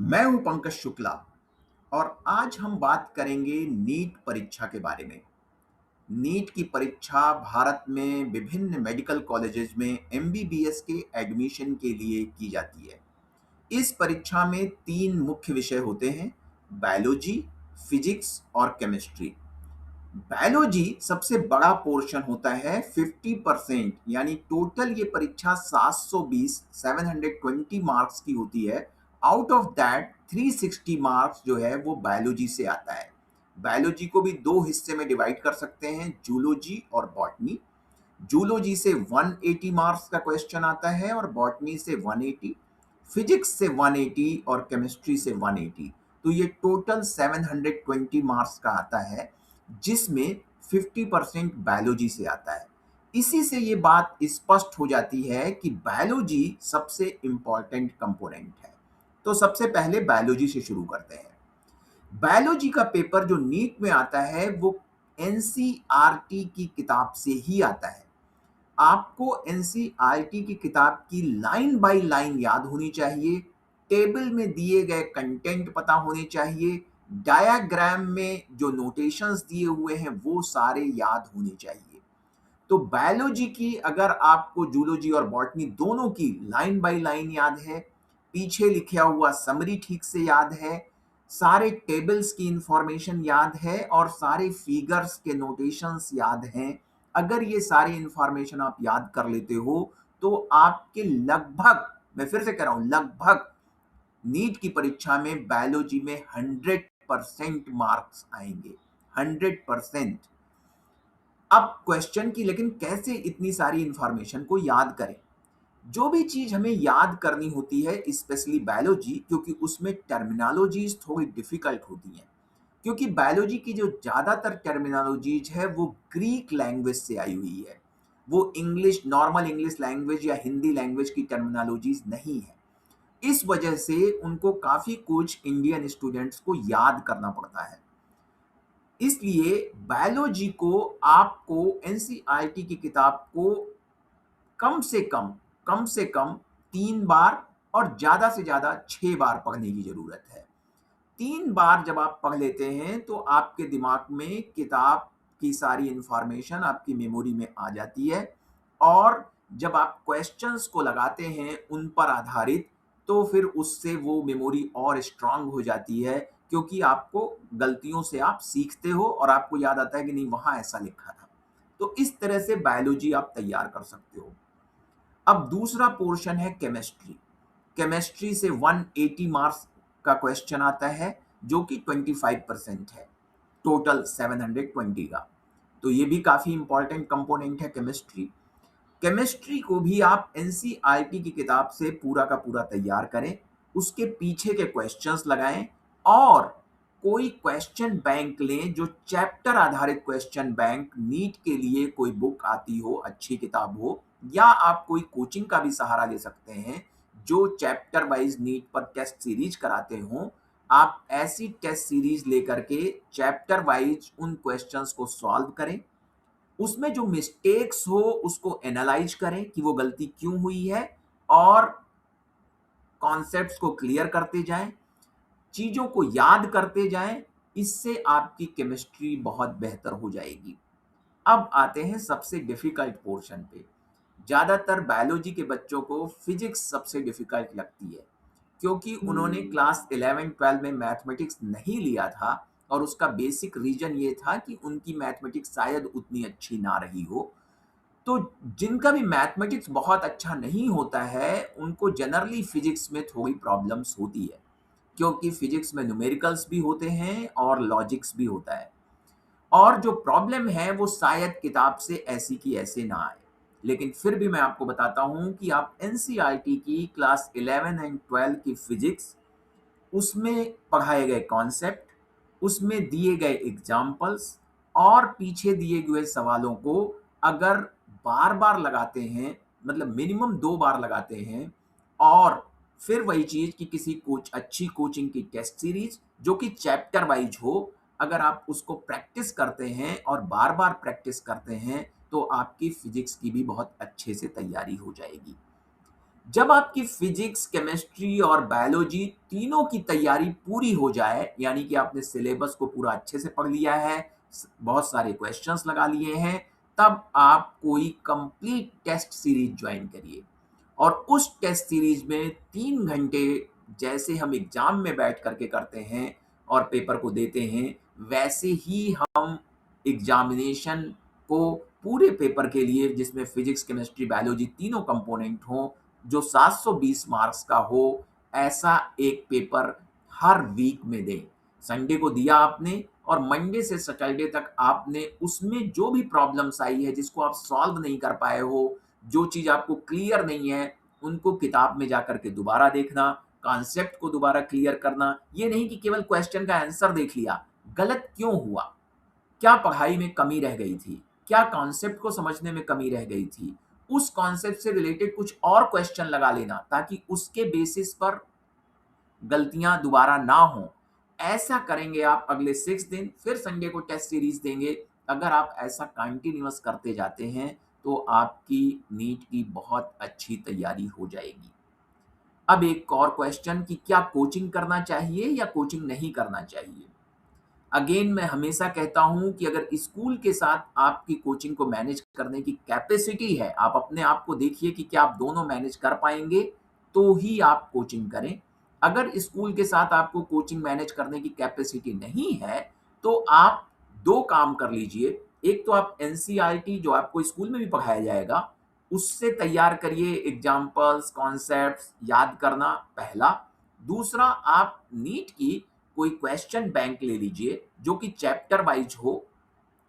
मैं हूं पंकज शुक्ला और आज हम बात करेंगे नीट परीक्षा के बारे में। नीट की परीक्षा भारत में विभिन्न मेडिकल कॉलेजेस में एमबीबीएस के एडमिशन के लिए की जाती है। इस परीक्षा में तीन मुख्य विषय होते हैं: बायोलॉजी, फिजिक्स और केमिस्ट्री। बायोलॉजी सबसे बड़ा पोर्शन होता है 50%, यानी टोटल ये परीक्षा 720 मार्क्स की होती है। आउट ऑफ दैट 360 मार्क्स जो है वो बायोलॉजी से आता है। बायोलॉजी को भी दो हिस्से में डिवाइड कर सकते हैं, जूलॉजी और बॉटनी। जूलॉजी से 180 मार्क्स का क्वेश्चन आता है और बॉटनी से 180, फिजिक्स से 180 और केमिस्ट्री से 180। तो ये टोटल 720 मार्क्स का आता है, जिसमें 50% बायोलॉजी से आता है। इसी से ये बात स्पष्ट हो जाती है कि बायोलॉजी सबसे इंपॉर्टेंट कंपोनेंट है। तो सबसे पहले बायोलॉजी से शुरू करते हैं। बायोलॉजी का पेपर जो नीट में आता है वो एनसीईआरटी की किताब से ही आता है। आपको एनसीईआरटी की किताब की लाइन बाय लाइन याद होनी चाहिए, टेबल में दिए गए कंटेंट पता होने चाहिए, डायग्राम में जो नोटेशंस दिए हुए हैं वो सारे याद होने चाहिए। तो बायोलॉजी की अगर आपको जूलॉजी और बॉटनी दोनों की लाइन बाय लाइन याद है, पीछे लिखा हुआ समरी ठीक से याद है, सारे टेबल्स की इंफॉर्मेशन याद है और सारे फिगर्स के नोटेशंस याद हैं, अगर ये सारी इंफॉर्मेशन आप याद कर लेते हो तो आपके लगभग, मैं फिर से कह रहा हूं, लगभग नीट की परीक्षा में बायोलॉजी में 100% मार्क्स आएंगे। 100%। अब क्वेश्चन की लेकिन कैसे इतनी सारी इंफॉर्मेशन को याद करें? जो भी चीज हमें याद करनी होती है, स्पेशली बायोलॉजी, क्योंकि उसमें टर्मिनोलॉजीज थोड़ी डिफिकल्ट होती हैं। क्योंकि बायोलॉजी की जो ज्यादातर टर्मिनोलॉजीज है वो ग्रीक लैंग्वेज से आई हुई है। वो इंग्लिश, नॉर्मल इंग्लिश लैंग्वेज या हिंदी लैंग्वेज की टर्मिनोलॉजीज नहीं है। इस वजह से उनको काफी कुछ इंडियन स्टूडेंट्स को याद करना पड़ता है। इसलिए बायोलॉजी को आपको एनसीईआरटी की किताब को कम से कम, कम से कम 3 बार और ज़्यादा से ज़्यादा 6 बार पढ़ने की ज़रूरत है। 3 बार जब आप पढ़ लेते हैं तो आपके दिमाग में किताब की सारी इंफॉर्मेशन आपकी मेमोरी में आ जाती है और जब आप क्वेश्चंस को लगाते हैं उन पर आधारित, तो फिर उससे वो मेमोरी और स्ट्रांग हो जाती है, क्योंकि आपको गलतियों से आप सीखते हो और आपको याद आता है कि नहीं, वहाँ ऐसा लिखा था। तो इस तरह से बायोलॉजी आप तैयार कर सकते हो। अब दूसरा पोर्शन है केमिस्ट्री। केमिस्ट्री से 180 मार्क्स का क्वेश्चन आता है, जो कि 25% है टोटल 720 का। तो ये भी काफी इंपॉर्टेंट कंपोनेंट है केमिस्ट्री। केमिस्ट्री को भी आप एनसीईआरटी की किताब से पूरा का पूरा तैयार करें, उसके पीछे के क्वेश्चंस लगाएं और कोई क्वेश्चन बैंक लें, जो चैप्टर आधारित क्वेश्चन बैंक, नीट के लिए कोई बुक आती हो, अच्छी किताब हो, या आप कोई कोचिंग का भी सहारा ले सकते हैं जो चैप्टर वाइज नीट पर टेस्ट सीरीज कराते हो। आप ऐसी टेस्ट सीरीज लेकर के चैप्टर वाइज उन क्वेश्चंस को सॉल्व करें, उसमें जो मिस्टेक्स हो उसको एनालाइज करें कि वो गलती क्यों हुई है, और कॉन्सेप्ट्स को क्लियर करते जाएं, चीजों को याद करते जाएं। इससे आपकी केमिस्ट्री बहुत बेहतर हो जाएगी। अब आते हैं सबसे डिफिकल्ट पोर्शन पे। ज्यादातर बायोलॉजी के बच्चों को फिजिक्स सबसे डिफिकल्ट लगती है, क्योंकि उन्होंने क्लास 11-12 में मैथमेटिक्स नहीं लिया था और उसका बेसिक रीजन ये था कि उनकी मैथमेटिक्स शायद उतनी अच्छी ना रही हो। तो जिनका भी मैथमेटिक्स बहुत अच्छा नहीं होता है उनको जनरली फिजिक्स में थोड़ी प्रॉब्लम्स होती है, क्योंकि फिजिक्स में न्यूमेरिकल्स भी होते हैं और लॉजिक्स भी होता है। और जो प्रॉब्लम है वो शायद किताब से ऐसी की ऐसे ना आए। लेकिन फिर भी मैं आपको बताता हूं कि आप एनसीईआरटी की क्लास 11 एंड 12 की फिजिक्स, उसमें पढ़ाए गए कॉन्सेप्ट, उसमें दिए गए एग्जाम्पल्स और पीछे दिए हुए सवालों को अगर बार बार लगाते हैं, मतलब मिनिमम 2 बार लगाते हैं, और फिर वही चीज कि किसी कोच, अच्छी कोचिंग की टेस्ट सीरीज जो कि चैप्टर वाइज हो, अगर आप उसको प्रैक्टिस करते हैं और बार बार प्रैक्टिस करते हैं तो आपकी फिजिक्स की भी बहुत अच्छे से तैयारी हो जाएगी। जब आपकी फिजिक्स, केमिस्ट्री और बायोलॉजी तीनों की तैयारी पूरी हो जाए, यानी कि आपने सिलेबस को पूरा अच्छे से पढ़ लिया है, बहुत सारे क्वेश्चंस लगा लिए हैं, तब आप कोई कंप्लीट टेस्ट सीरीज ज्वाइन करिए। और उस टेस्ट सीरीज में 3 घंटे जैसे हम एग्जाम में बैठ करके करते हैं और पेपर को देते हैं, वैसे ही हम एग्जामिनेशन को पूरे पेपर के लिए, जिसमें फिजिक्स, केमिस्ट्री, बायोलॉजी तीनों कंपोनेंट हों, जो 720 मार्क्स का हो, ऐसा एक पेपर हर वीक में दें। संडे को दिया आपने और मंडे से सैटरडे तक आपने उसमें जो भी प्रॉब्लम्स आई है, जिसको आप सॉल्व नहीं कर पाए हो, जो चीज़ आपको क्लियर नहीं है, उनको किताब में जाकर के दोबारा देखना, कॉन्सेप्ट को दोबारा क्लियर करना। ये नहीं कि केवल क्वेश्चन का आंसर देख लिया, गलत क्यों हुआ? क्या पढ़ाई में कमी रह गई थी? क्या कॉन्सेप्ट को समझने में कमी रह गई थी? उस कॉन्सेप्ट से रिलेटेड कुछ और क्वेश्चन लगा लेना, ताकि उसके बेसिस पर गलतियां दोबारा ना हों। ऐसा करेंगे आप अगले 6 दिन, फिर संडे को टेस्ट सीरीज देंगे। अगर आप ऐसा कंटिन्यूअस करते जाते हैं, तो आपकी नीट की बहुत अच्छी तैयारी हो जाएगी। अब एक और क्वेश्चन कि क्या कोचिंग करना चाहिए या कोचिंग नहीं करना चाहिए? अगेन मैं हमेशा कहता हूं कि अगर स्कूल के साथ आपकी कोचिंग को मैनेज करने की कैपेसिटी है, आप अपने आप को देखिए कि क्या आप दोनों मैनेज कर पाएंगे, तो ही आप कोचिंग करें। अगर स्कूल के साथ आपको कोचिंग मैनेज करने की कैपेसिटी नहीं है, तो आप दो काम कर लीजिए। एक तो आप एनसीईआरटी, जो आपको स्कूल में भी पढ़ाया जाएगा, उससे तैयार करिए, एग्जाम्पल्स, कॉन्सेप्ट्स याद करना पहला। दूसरा, आप नीट की कोई क्वेश्चन बैंक ले लीजिए जो कि चैप्टर वाइज हो,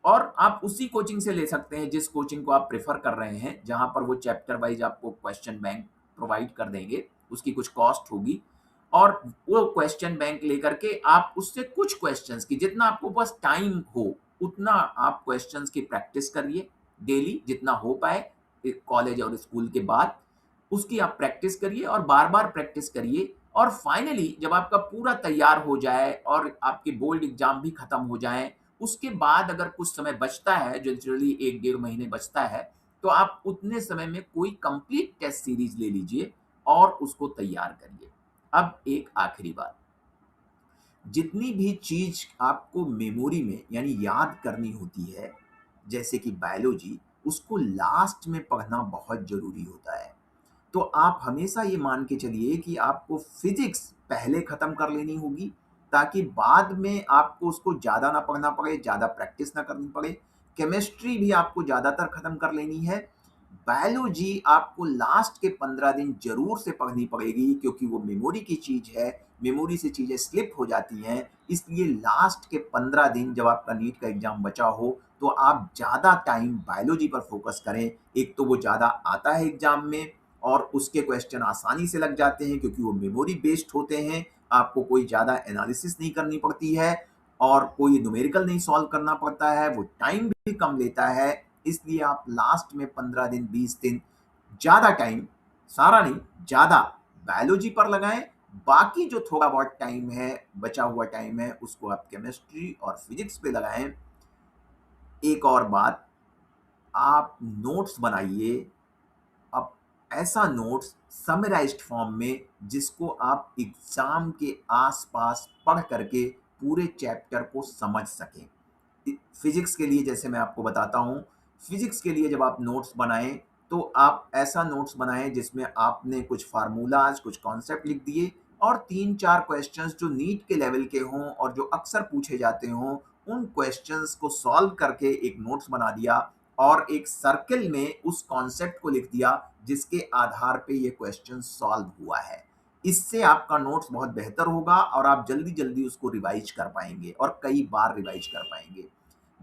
और आप उसी कोचिंग से ले सकते हैं जिस कोचिंग को आप प्रेफर कर रहे हैं, जहां पर वो चैप्टर वाइज आपको क्वेश्चन बैंक प्रोवाइड कर देंगे। उसकी कुछ कॉस्ट होगी, और वो क्वेश्चन बैंक लेकर के आप उससे कुछ क्वेश्चंस की, जितना आपको बस टाइम हो उतना आप क्वेश्चंस की प्रैक्टिस करिए डेली, जितना हो पाए कॉलेज और स्कूल के बाद। उसकी आप प्रैक्टिस करिए और बार बार प्रैक्टिस करिए, और फाइनली जब आपका पूरा तैयार हो जाए और आपके बोर्ड एग्जाम भी खत्म हो जाए, उसके बाद अगर कुछ समय बचता है, जो जनरली 1 डेढ़ महीने बचता है, तो आप उतने समय में कोई कंप्लीट टेस्ट सीरीज ले लीजिए और उसको तैयार करिए। अब एक आखिरी बात, जितनी भी चीज आपको मेमोरी में यानी याद करनी होती है, जैसे कि बायोलॉजी, उसको लास्ट में पढ़ना बहुत जरूरी होता है। तो आप हमेशा ये मान के चलिए कि आपको फिजिक्स पहले खत्म कर लेनी होगी, ताकि बाद में आपको उसको ज़्यादा ना पढ़ना पड़े, ज़्यादा प्रैक्टिस ना करनी पड़े। केमिस्ट्री भी आपको ज़्यादातर खत्म कर लेनी है। बायोलॉजी आपको लास्ट के 15 दिन जरूर से पढ़नी पड़ेगी, क्योंकि वो मेमोरी की चीज़ है, मेमोरी से चीज़ें स्लिप हो जाती हैं। इसलिए लास्ट के 15 दिन जब आपका नीट का एग्जाम बचा हो, तो आप ज़्यादा टाइम बायोलॉजी पर फोकस करें। एक तो वो ज़्यादा आता है एग्जाम में, और उसके क्वेश्चन आसानी से लग जाते हैं, क्योंकि वो मेमोरी बेस्ड होते हैं। आपको कोई ज़्यादा एनालिसिस नहीं करनी पड़ती है, और कोई न्यूमेरिकल नहीं सॉल्व करना पड़ता है, वो टाइम भी कम लेता है। इसलिए आप लास्ट में 15 दिन 20 दिन ज़्यादा टाइम, सारा नहीं, ज़्यादा बायोलॉजी पर लगाएं। बाकी जो थोड़ा बहुत टाइम है, बचा हुआ टाइम है, उसको आप केमिस्ट्री और फिजिक्स पे लगाएं। एक और बात, आप नोट्स बनाइए। अब ऐसा नोट्स समराइज्ड फॉर्म में, जिसको आप एग्जाम के आसपास पढ़ करके पूरे चैप्टर को समझ सकें। फिजिक्स के लिए जैसे मैं आपको बताता हूँ, फिजिक्स के लिए जब आप नोट्स बनाएं, तो आप ऐसा नोट्स बनाएं जिसमें आपने कुछ फार्मूलाज, कुछ कॉन्सेप्ट लिख दिए, और 3-4 क्वेश्चंस जो नीट के लेवल के हों और जो अक्सर पूछे जाते हों, उन क्वेश्चंस को सॉल्व करके एक नोट्स बना दिया, और एक सर्कल में उस कॉन्सेप्ट को लिख दिया जिसके आधार पे ये क्वेश्चन सॉल्व हुआ है। इससे आपका नोट्स बहुत बेहतर होगा, और आप जल्दी जल्दी उसको रिवाइज कर पाएंगे और कई बार रिवाइज कर पाएंगे।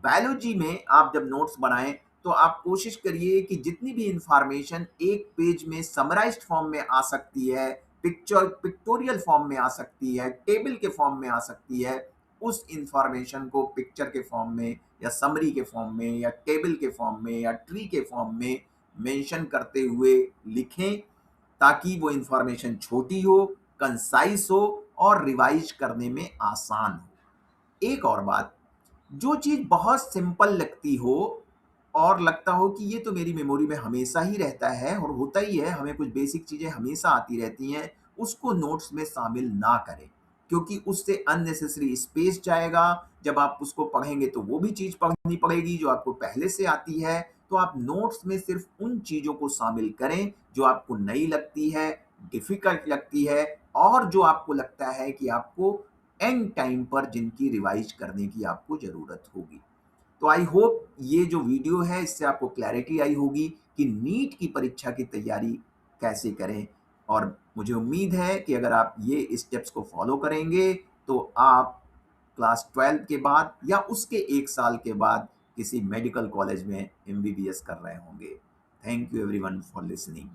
बायोलॉजी में आप जब नोट्स बनाएं, तो आप कोशिश करिए कि जितनी भी इंफॉर्मेशन एक पेज में समराइज्ड फॉर्म में आ सकती है, पिक्टोरियल फॉर्म में आ सकती है, टेबल के फॉर्म में आ सकती है, उस इंफॉर्मेशन को पिक्चर के फॉर्म में या समरी के फॉर्म में या टेबल के फॉर्म में या ट्री के फॉर्म में मेंशन करते हुए लिखें, ताकि वो इंफॉर्मेशन छोटी हो, कंसाइज हो और रिवाइज करने में आसान हो। एक और बात, जो चीज बहुत सिंपल लगती हो, और लगता हो कि ये तो मेरी मेमोरी में हमेशा ही रहता है और होता ही है, हमें कुछ बेसिक चीज़ें हमेशा आती रहती हैं, उसको नोट्स में शामिल ना करें। क्योंकि उससे अननेसेसरी स्पेस जाएगा, जब आप उसको पढ़ेंगे तो वो भी चीज़ पढ़नी पड़ेगी जो आपको पहले से आती है। तो आप नोट्स में सिर्फ़ उन चीज़ों को शामिल करें जो आपको नई लगती है, डिफ़िकल्ट लगती है और जो आपको लगता है कि आपको एंड टाइम पर जिनकी रिवाइज़ करने की आपको ज़रूरत होगी। तो आई होप ये जो वीडियो है इससे आपको क्लैरिटी आई होगी कि नीट की परीक्षा की तैयारी कैसे करें। और मुझे उम्मीद है कि अगर आप ये स्टेप्स को फॉलो करेंगे तो आप क्लास 12 के बाद या उसके 1 साल के बाद किसी मेडिकल कॉलेज में एमबीबीएस कर रहे होंगे। Thank you everyone for listening.